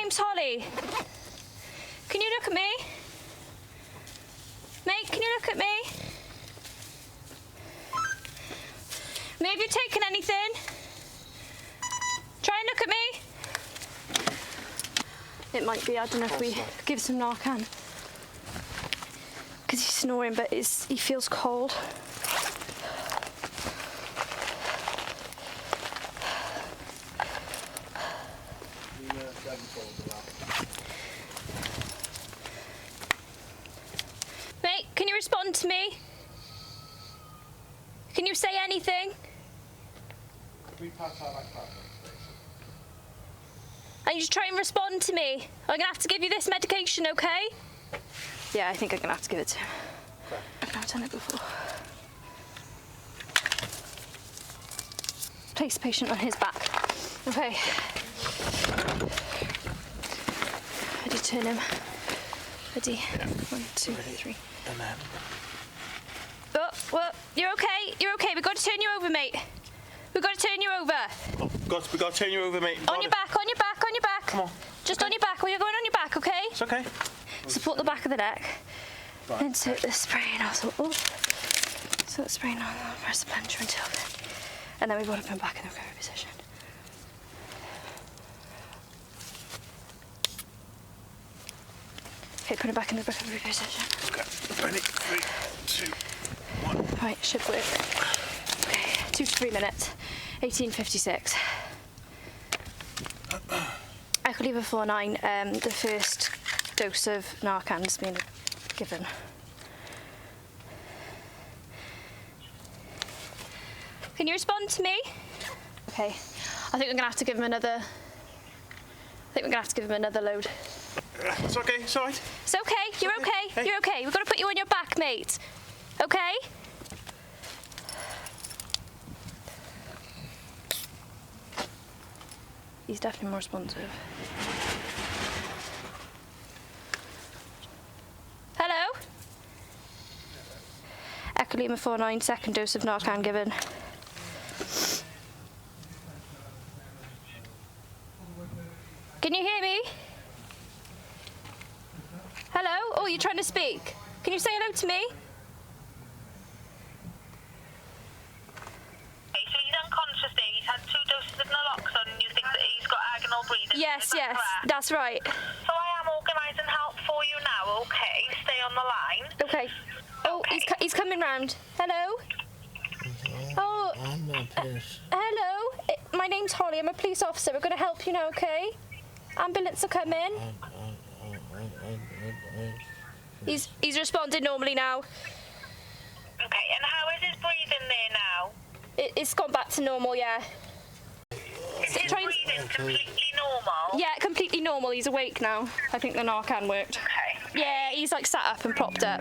name's Holly. Can you look at me? Mate, can you look at me? Mate, have you taken anything? Try and look at me. It might be, I don't know if we give some Narcan. Because he's snoring, but he feels cold. Mate, can you respond to me? Can you say anything? I need you to try and respond to me. I'm gonna have to give you this medication, okay? Yeah, I think I'm gonna have to give it to him. Okay. I've done it before. Place the patient on his back. Okay. Ready, turn him. Ready? Yeah. 1, 2, 3. And then. Oh, well, you're okay. You're okay. We've got to turn you over, mate. We've got to turn you over. Oh, we got to turn you over, mate. On your back, on your back, on your back. Come on. Just on your back. Well, you're going on your back, okay? It's okay. Support the back of the neck. Right. Insert the spray nozzle. Oh. So the spray nozzle. Press the plunger until then. And then we've got to put him back in the recovery position. Okay, put him back in the recovery position. Okay. Ready? 3, 2, 1. Right, should work. Okay, 2 to 3 minutes. 18:56. Echoleva-49, the first dose of Narcan's been given. Can you respond to me? Okay, I think we're gonna have to give him another. Load. It's okay, it's alright. It's okay, you're okay, Hey. you're okay. We've got to put you on your back, mate. Okay? He's definitely more responsive. Hello? Echoleva-49, second dose of Narcan given. Can you hear me? Hello? Oh, you're trying to speak. Can you say hello to me? So he's unconscious there. He's had 2 doses of Naloxone and you think that he's got agonal breathing? Yes, yes, correct? that's right. So I am organising help for you now, okay? Stay on the line. Okay. Oh, Okay. he's coming round. Hello? Oh, I'm not pissed. hello. My name's Holly. I'm a police officer. We're going to help you now, okay? Ambulance will come in. He's responding normally now. Okay, and how is his breathing there now? It's gone back to normal, yeah. Is his breathing completely normal? Yeah, completely normal. He's awake now. I think the Narcan worked. Okay. Yeah, he's like sat up and propped up.